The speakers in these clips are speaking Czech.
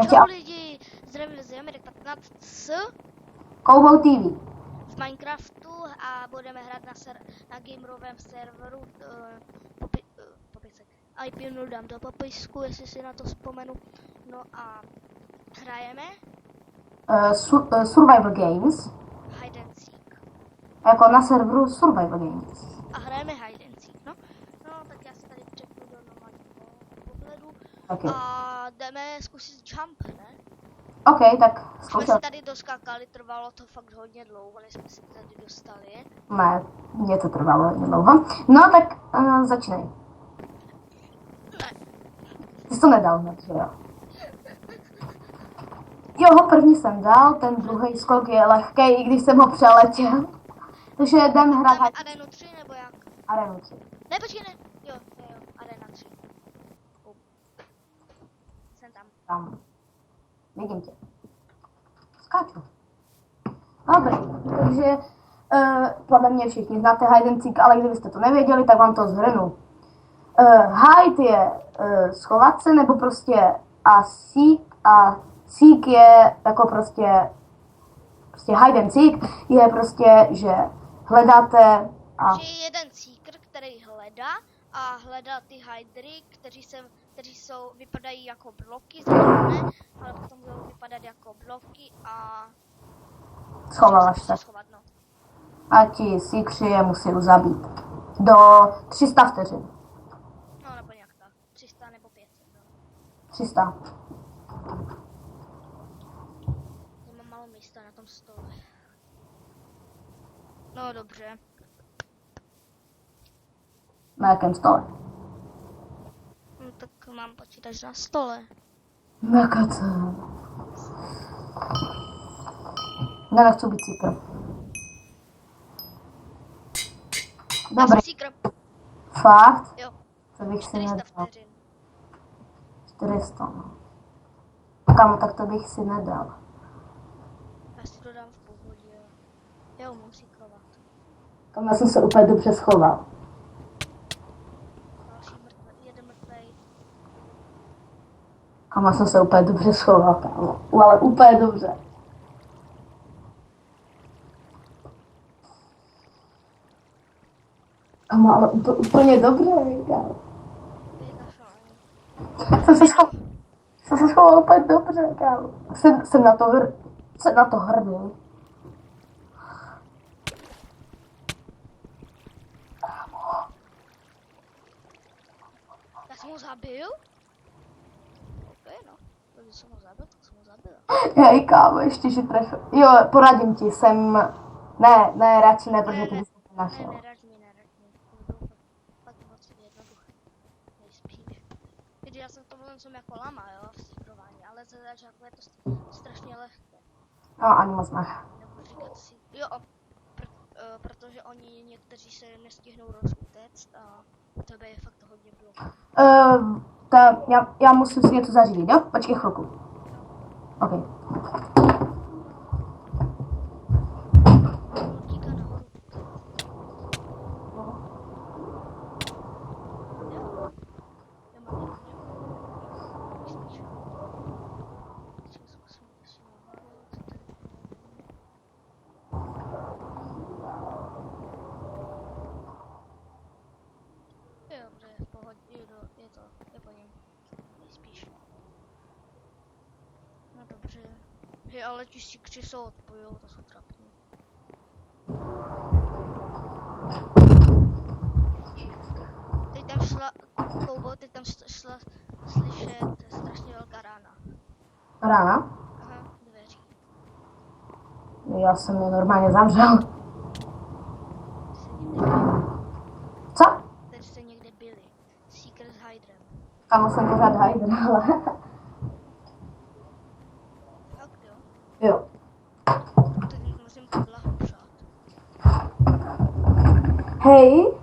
Čau lidi, zdravím z Jamirek 15 s Koubou TV. v Minecraftu a budeme hrát na gamerovém serveru popisek. IP dám do popisku, jestli si na to vzpomenu. No a hrajeme Survival Games. Hide and Seek. Jako na serveru Survival Games. A hrajeme Hide and Seek, no. No, tak já se tady přepnu do normálního pohledu. Okay. A jdeme zkusit jump, ne? OK, tak Jsme zkoušel. si tady doskakali, trvalo to fakt hodně dlouho, než jsme se tady dostali. Ne, mě to trvalo hodně dlouho. No tak začnej. Ne. Ty jsi to nedal hned, že jo? Jo, první jsem dal, ten druhý skok je lehký, i když jsem ho přeletěl. Takže jdem hrát Jdeme Arenu 3 nebo jak? Arenu 3. Ne, počkej, ne. Jo, Arena 3. Jsem tam. Tam. Vidím tě. Skáču. Dobrý, takže podle mě všichni znáte Hide and Seek, ale kdybyste to nevěděli, tak vám to shrnu. Hide je schovat se, nebo prostě a seek je jako prostě hide and seek je prostě, že hledáte a... Že je jeden seeker, který hledá a hledá ty hydry, kteří vypadají jako bloky, ne, ale potom budou vypadat jako bloky a... Schováváš se. Schovat, no. A ti seekři je musí zabít. Do 300 vteřin. No, nebo nějak tak. 300 nebo 500, no. 300. Já mám málo místa na tom stole. No, dobře. Na jakém stole? No, tak mám počítač na stole. Na kace. Já nechci být seeker. Já jsem Dobrý, seeker. fakt? Jo, To bych si 400 nedal. vteřin. 400, no. Kamo, tak to bych si nedal. Já si to dám v pohodě. Já umím seekrovat. Kamo, já jsem se úplně dobře schoval. Další mrtvý, jeden mrtvej. Kamo, já jsem se úplně dobře schoval, kámo. Ale úplně dobře. Kamo, ale úplně dobře, kámo. Jsem se schoval úplně dobře, kámo. Jsem na to hrdý. Já jsem ho zabil? Ok, no. Když jsem ho zabil, tak jsem ho zabil. Hej, kámo, ještě že trefil. Jo, poradím ti, jsem... Ne, radši ne, protože ty bys to našel. Neraď mi. To bylo fakt moc jednoduché. Nejspíš. Když já jsem v tomhle jsem jako lama, jo, v seekrování, ale za začátku je to strašně lehké. No, ani moc ne. Nebo říkat si, jo, protože oni někteří se nestihnou rozutéct a u tebe je fakt hodně blok. Já musím si něco zařídit, jo? Počkej chvilku. OK. Utíká nahoru. Jo. Já mám nějakou nejspíš. Zkusím si nahoru, co tady je dobře, v pohodě, je po něm. Nejspíš. No dobře. Hej, ale ti seekři jsou odpojou, to jsou trapní. Teď tam šla, Koubo, teď tam šla slyšet strašně velká rána. Rána? Aha, dveří. Já jsem je normálně zavřel. Se někde byli. Co? Teď se někde byli. Seeker s Hydrem. Kamo jsem pořád hajder, ale... Fakt jo? Jo. Teď musím poblahopřát. Hej.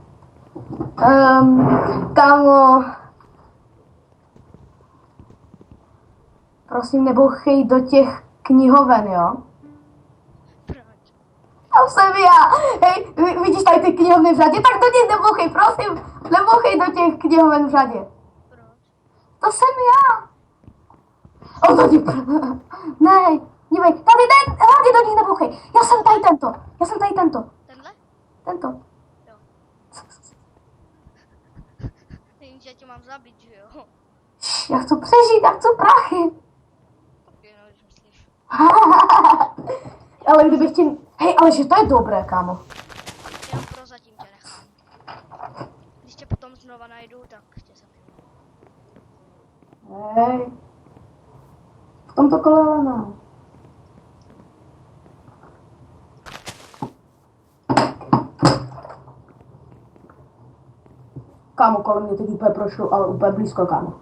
Kámo. Prosím, nebouchej do těch knihoven, jo? Proč? To jsem já. Hej, vidíš tady ty knihovny v řadě? Tak do těch nebouchej, prosím. Nebouchej do těch knihoven v řadě. Proč? To jsem já. O, to ne, dívej, tady ne, hlavně do nich nebouchej. Já jsem tady tento. Tenhle? Tento. Jo. Jenže já tě mám zabít, že jo? Já chci přežít, já chci prachy. Ok, no, když myslíš. Ale kdybych ti... Hej, ale že to je dobré, kámo. Jenom prozatím tě nechám. Když tě potom znova najdu, tak tě zabiju. Hej. V tomto kole ne. Kámo, kolem mě teď úplně prošlo, ale úplně blízko, kámo.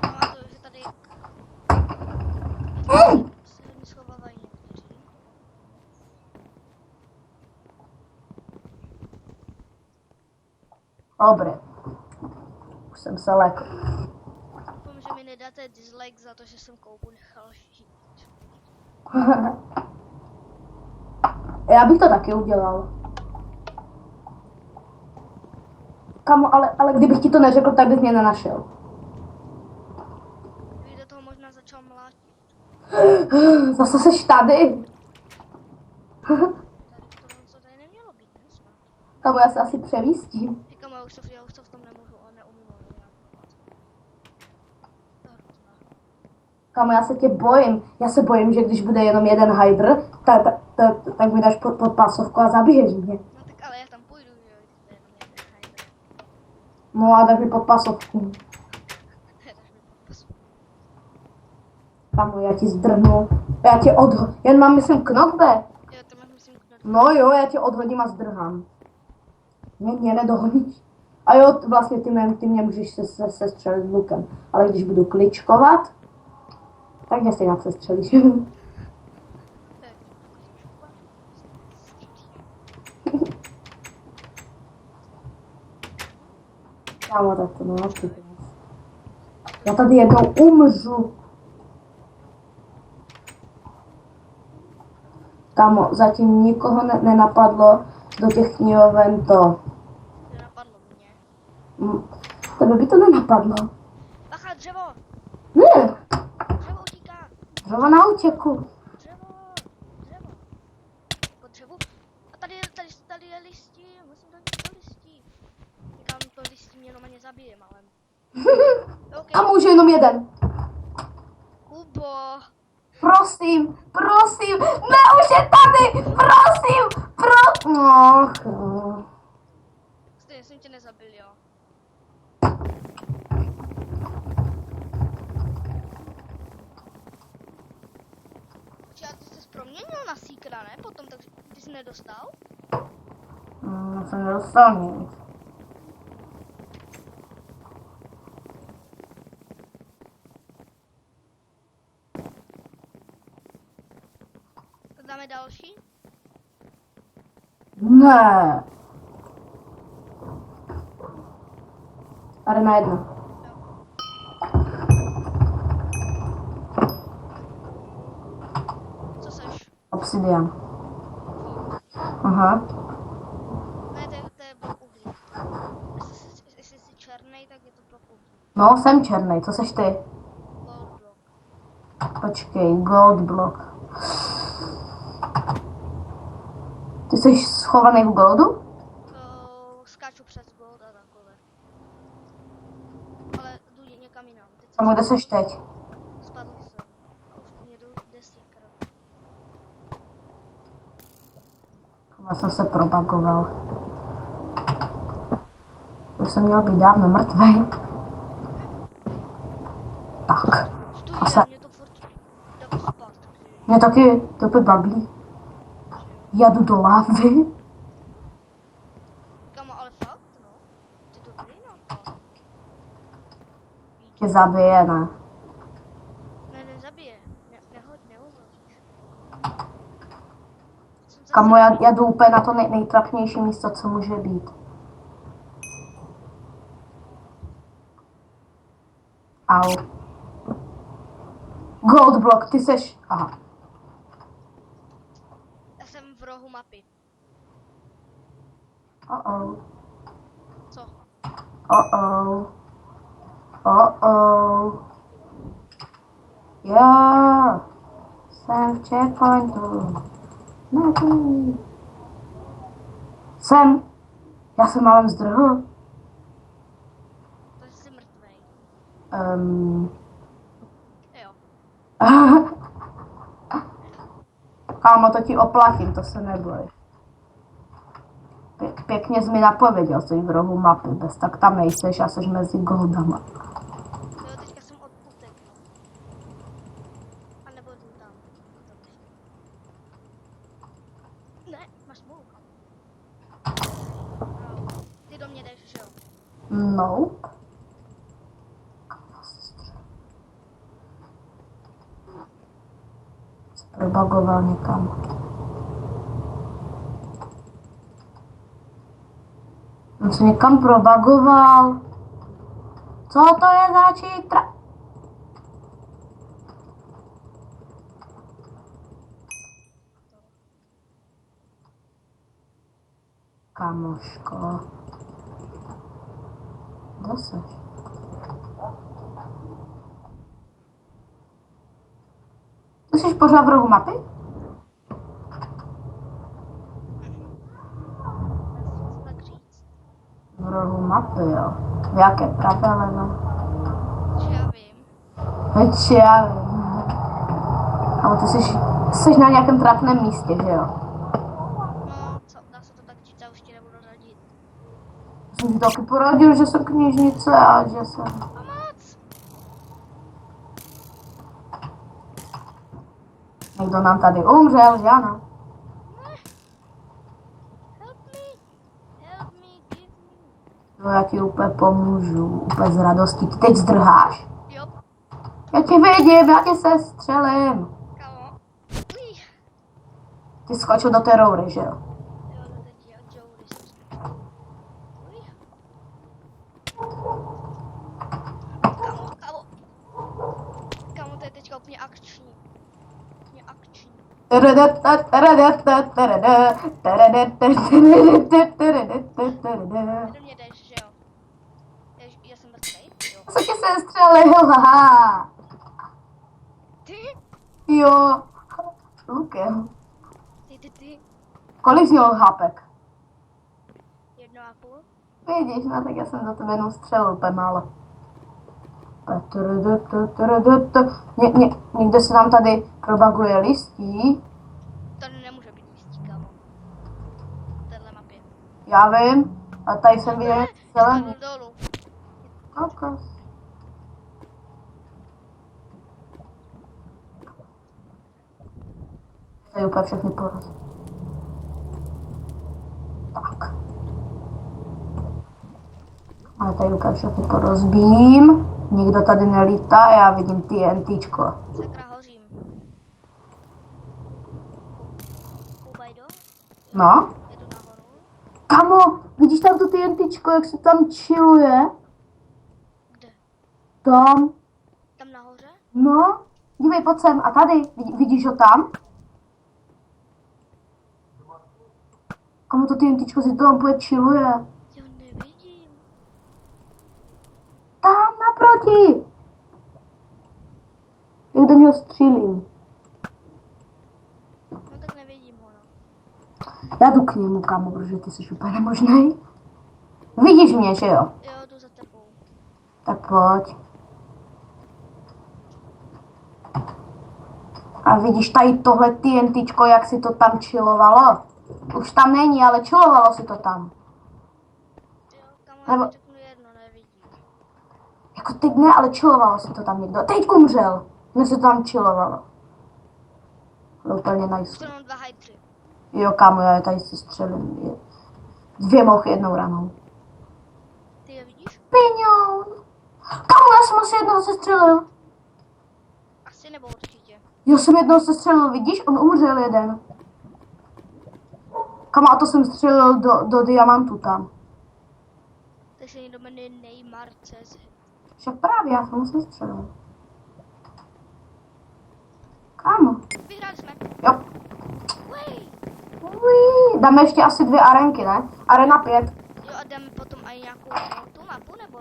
Pamatuju, že tady se hodně schovávají někteří. Dobré. Už jsem se lekl. Doufám, že mi nedáte dislike za to, že jsem koupu nechal žít. Já bych to taky udělal. Kámo, ale kdybych ti to neřekl, tak bys mě nenašel. Kdybych do toho možná začal mlátit. Zase seš tady. Tady to tady nemělo být, ne? Snad. Kámo, já se asi přemístím. Říkám, já už to v tom nemůžu, ale neumím nějak. To je hrozné. Kámo, já se tě bojím. Já se bojím, že když bude jenom jeden hydr, tak mi dáš pod pásovku a zabiješ mě. No tak ale já tam půjdu, že jo, když to je jenom jeden hajde. No a dáš mi pod pásovku. Dáš mi podpas. Kámo, já ti zdrhnu. Já tě jen mám, myslím, knockback. Jo, to máš myslím knockback. No jo, já tě odhodím a zdrhám. Mě nedohoníš. A jo, vlastně ty mě můžeš se střelit lukem. Ale když budu kličkovat, tak mě stejně se střelíš. Tak, Kámo, tak to nemáš. Já tady jednou umřu. Kámo, zatím nikoho nenapadlo do těch knihoven to. nenapadlo mě. Tebe by to nenapadlo. Bacha, dřevo! Ne, Dřevo utíká! dřevo na útěku. Dřevo! Dřevo! Po dřevu? A tady je listí, musím dát to listí. Říkám, to listí mě normálně zabije, malem. Okay. A může jenom jeden. Kubo! Prosím, ne, už je tady, prosím, Stejně jsem tě nezabil, jo. Počkej, a ty jsi proměnil na Seekera, ne? Potom, tak ty jsi nedostal? Jsem nedostal nic. Tak dáme další? Ne. Arena 1. Co seš? Obsidian. Aha. Ne, to je blok uhlí. Jestli jsi černej, tak je to blok uhlí. No, jsem černý, co seš ty? Gold block. Počkej, gold block. Ty jsi schovaný v goldu? Skáču přes gold a takové. Ale jdu někam jinam. A kde seš teď? Spadl jsem. A už mě jdu desítkrát. Já jsem se propagoval. Už jsem měl být dávno mrtvý. Tak. A se... Mě to furt dá spát. Mě taky to by baví. Já jdu do lávy. Kamo, ale fakt, no. Ty dobrý na to. Tě zabije, ne? Ne, nezabije. Nehovoříš. Kamo, já jdu úplně na to nejtrapnější místo, co může být. Au. Gold block, ty seš... Aha. Já jsem v rohu mapy. Oh. Co? Oh. Já jsem v checkpointu. Jsem. Já jsem málem zdrhl. To jsi mrtvej. Um, Jo. Kámo, to ti oplatím, to se neboj. Pěkně jsi mi napověděl, jsi v rohu mapy, bez tak tam nejseš a jsi mezi goldama. Jo, teďka jsem utekl. A nebo jdu tam. Ne, máš smůlu. Ty do mě jdeš, že jo? Nope. Probagoval někam. On se někam probagoval. Co to je za čítra? Kamoško. Kde seš? Ty jsi pořád v rohu mapy? Co tak říct? V rohu mapy, jo. V jaké pravé, levé? Že já vím. Veď já vím. Ale ty jsi na nějakém trapném místě, že jo? No, co, dá se to tak říct, já už ti nebudu radit. Jsem ti taky poradil, že jsem knižnice a že jsem... Pomoc! Někdo nám tady umřel, že ano? Help me, give me. No já ti úplně pomůžu, úplně z radosti. Ty teď zdrháš. Jo, Já tě vidím, já tě sestřelím. kamo. Uj. Ty skočil do té roury, že jo? Jo, no teď já Jory jsem. Uj. Kamo. Kamo, to je teďka úplně akční. Úplně akční. Ty do mě jdeš, že jo? Já jsem mrtvej? Jo. Já jsem tě sestřelil, haha. Ty? Jo. Lukem. Ty. Kolik jsi měl hápek? 1,5? Vidíš, no tak já jsem do tebe jenom střelil úplně málo. Někde se nám tady probaguje listí. Tady nemůže být listí, kámo. V téhle mapě. Já vím, a tady jsem viděl zelený. Spadl dolů. Kokos. Tady úplně všechny poroz. Tak. Ale tady úplně všechny porozbím. Nikdo tady nelítá, já vidím TNTčko. Sakra, hořím. Kubajdo? No. Jedu nahoru. Kamo, vidíš tam to TNTčko, jak se tam chilluje? Kde? Tam. Tam nahoře? No. Dívej, pojď sem. A tady, vidíš ho tam? Kamo, to TNTčko si tam úplně chilluje. Jo, nevidím. Tam naproti. Jak do něho střílím. No tak nevidím ho, no. Já jdu k němu, kámo, protože ty jsi úplně nemožnej. Vidíš mě, že jo? Jo, jdu za tebou. Tak pojď. A vidíš tady tohle TNTčko, jak si to tam chillovalo? Už tam není, ale chillovalo si to tam. Jo, kamo, Nebo- já ti řeknu jedno, nevidím. Jako teď ne, ale chillovalo si to tam někdo. Teď umřel, než se to tam chillovalo. To úplně nice. Už mám 2 hydry. Jo, kámo, já je tady si střelím. 2 mouchy jednou ranou. Ty je vidíš? Piňoun. Kámo, já jsem asi jednoho sestřelil. Asi nebo určitě. Já jsem jednoho sestřelil, vidíš? On umřel jeden. Kámo, a to jsem střelil do diamantu tam. Takže někdo jmenuje Neymar CZ. Však právě, já jsem ho sestřelil. Kámo. Vyhráli jsme. Jo. Uej. Uí, dáme ještě asi 2 arenky, ne? Arena 5. Jo, a dáme potom i nějakou tu mapu, nebo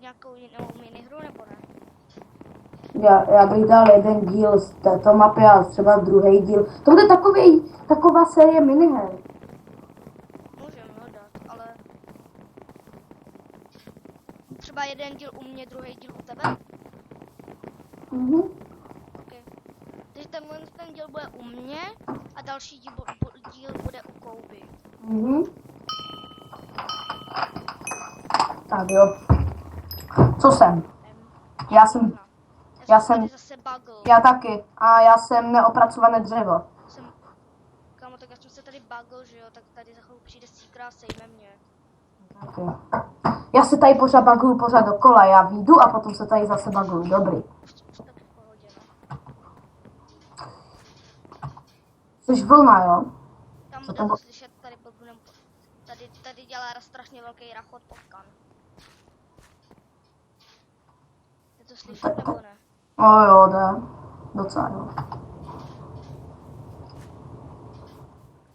nějakou nějakou jinou minihru, nebo ne? Já bych dal jeden díl z této mapy a třeba druhý díl. To bude taková série miniher. Můžeme ho dát, ale... Třeba jeden díl u mě, druhý díl u tebe? Mhm. Okay. Takže ten díl bude u mě a další díl bude u Kouby. Mhm. Tak jo. Co jsem? Já jsem tady zase bagl. Já taky. A já jsem neopracované dřevo. Kámo, tak já jsem se tady bagl, že jo, tak tady za chvíli přijde Seeker a sejme mě. Okay. Já se tady pořád baguju pořád dokola. Já vyjdu a potom se tady zase baguju. Dobrý. Už tak v pohodě, no. Jsi vlna, jo? Tam Co bude tam to slyšet, tady blbnem. Tady dělá strašně velký rachot potkan. Je to slyšet nebo ne? No jo, jde. Docela jo.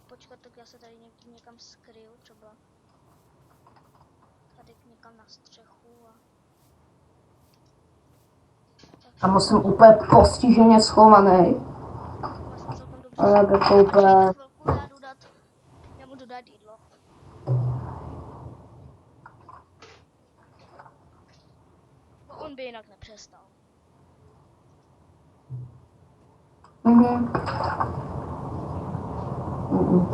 Počkat, tak já se tady někam skryju, třeba tady někam na střechu a... A musím úplně postiženě schovaný. Vlastně celkem dobře. Ale jako úplně... Já mu dodat jídlo. On by jinak nepřestal. Mhm. Mhm.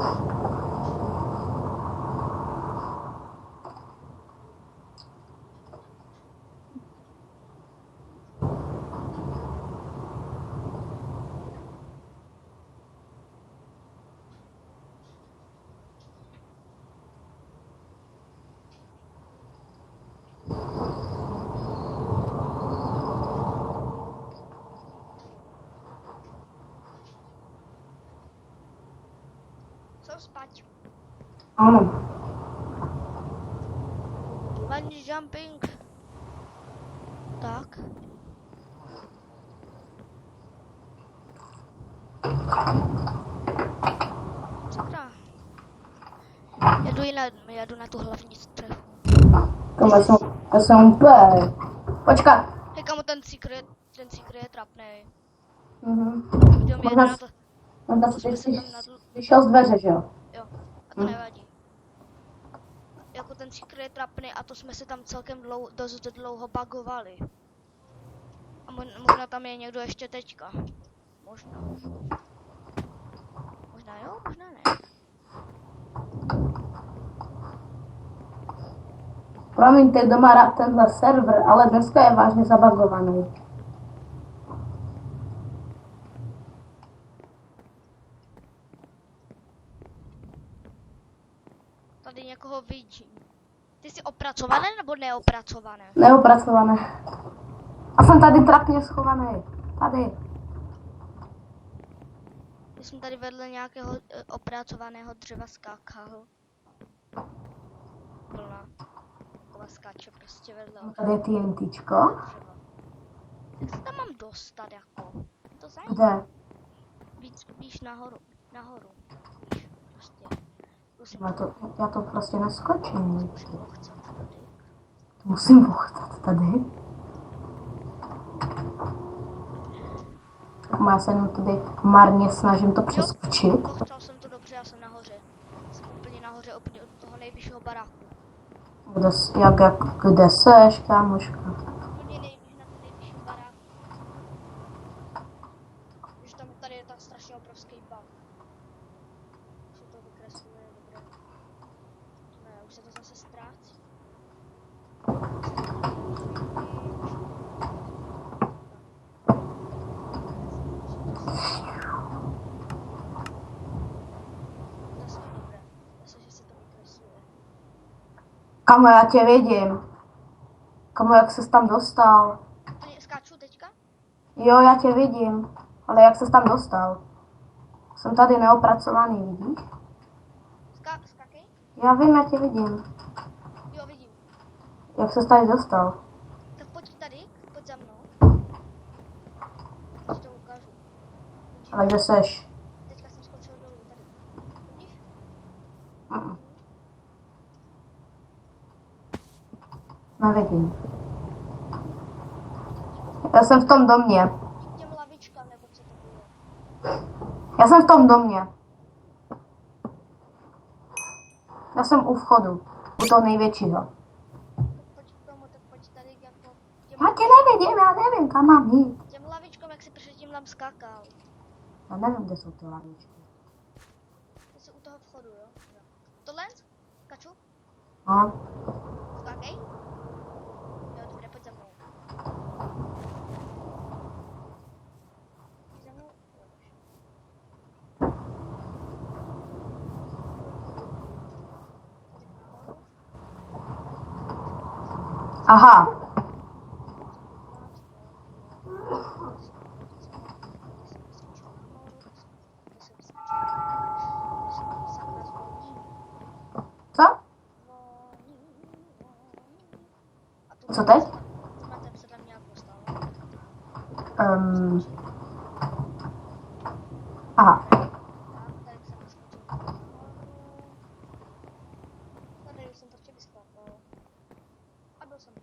Co spať? Ano. Bungee jumping. Tak. Sakra. Jedu na tu hlavní střechu. Já jsem úplně... Počkat. Hej, kamo, ten secret je trapnej. Mhm. Jdeme na to. Možná Jsme se tam vyšel z dveře, že jo? Jo, a to nevadí. Jako ten secret je trapný a to jsme se tam celkem dost dlouho bugovali. A možná tam je někdo ještě teďka. Možná. Možná jo, možná ne. Promiňte, kdo má rád tenhle server, ale dneska je vážně zabagovaný. Tady někoho vidím. Ty jsi opracované nebo neopracované? Neopracované. A jsem tady trapně schovaný. Tady. Já jsem tady vedle nějakého opracovaného dřeva skákal. Plná. Taková skáče prostě vedle. Tady je TNTčko. Dřeva. Jak se tam mám dostat jako? To zajímavé. Kde? Víš nahoru. Prostě. Já to prostě neskočím. Musím ochcat tady. Musím ochcat tady. Já se jenom tady marně snažím to přeskočit. Ochcal jsem to dobře, já jsem nahoře. Jsem úplně nahoře, úplně od toho nejvyššího baráku. Kde seš, kámoška? Úplně nejvíc na ten nejvyšší barák. Když tam tady je tak strašně obrovský bug. Se to vykresluje, dobré. Ne, už se to zase ztrácí. Zase dobré. Zase, že se to vykresluje. Kamo, já tě vidím. Kamo, jak ses tam dostal? To skáču teďka? Jo, já tě vidím. Ale jak ses tam dostal? Jsem tady neopracovaný, vidíš? Skákej? Já vím, já tě vidím. Jo, vidím. Jak ses tady dostal? Tak pojď tady, pojď za mnou. Teď to ukážu. Ale kde seš? Teďka jsem skočil dolů, tady. Vidíš? Nevidím. Já jsem v tom domě. K těm lavičkám, nebo co to bylo? Já jsem v tom domě. Já jsem u vchodu. U toho největšího. Tak pojď k tomu, tak pojď tady jako Já tě nevidím, já nevím, kam mám jít. těm lavičkám, jak jsi předtím tam skákal. Já nevím, kde jsou ty lavičky. To jsi u toho vchodu, jo? Tohle? Kaču? No. Skákej? Jo, dobře, pojď za mnou. Pojď za mnou? Jo, dobře. Aha. Co? Co teď? Se tam nějak dostal. Aha. Tady jsem naskočil. Tady už jsem to včera vyskakal. A byl jsem tu.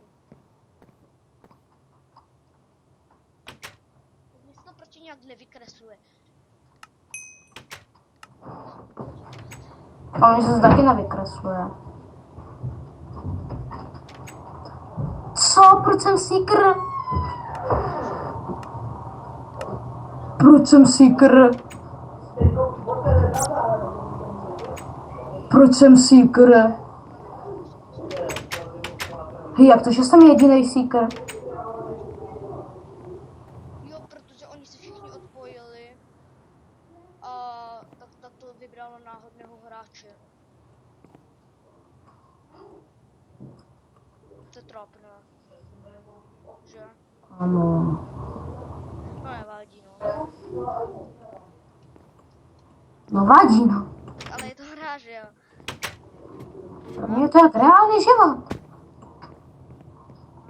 Mně se to proti nějak nevykresluje. A mně se to taky nevykresluje. Co? Proč jsem seeker? Proč jsem seeker? Proč jsem seeker? Hej, jak to, že jsem jediný seeker? Jo, protože oni se všichni odpojili. A tak to vybralo náhodného hráče. To je trápné. Že? Ano. No nevadí, no. No vadí, no. Ale je to hra, že jo? Pro mě je to jak reálný život.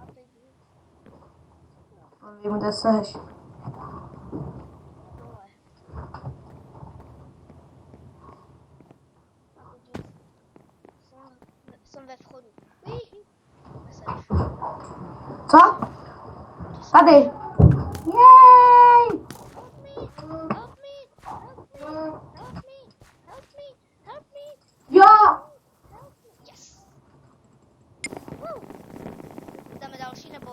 A teď Vím, kde seš. dole. A teď jsem ve vchodu. Kde seš? Co? Tady. Jej! Help me! Help me! Help me! Help me! Help me! Help me! Jo! Help me! Yes! Woo! Dáme další nebo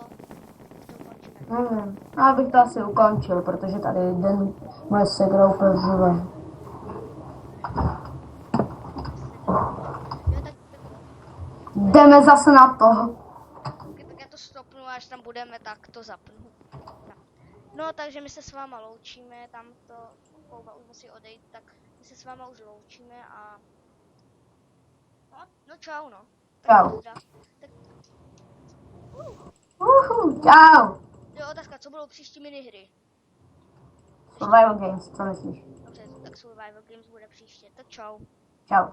to ukončíme? Nevím. Já bych to asi ukončil, protože tady den moje segra úplně zle. Jo, tak Jdeme zase na to. tak já to stopnu, až tam budeme, tak to zapnu. No, takže my se s váma loučíme, tam to Pouba už musí odejít, tak my se s váma už loučíme a... No čau, no. Čau. Tak, Čau. jo, otázka, co budou příští minihry? Survival Games, co myslíš? Dobře, tak Survival Games bude příště, tak čau. Čau.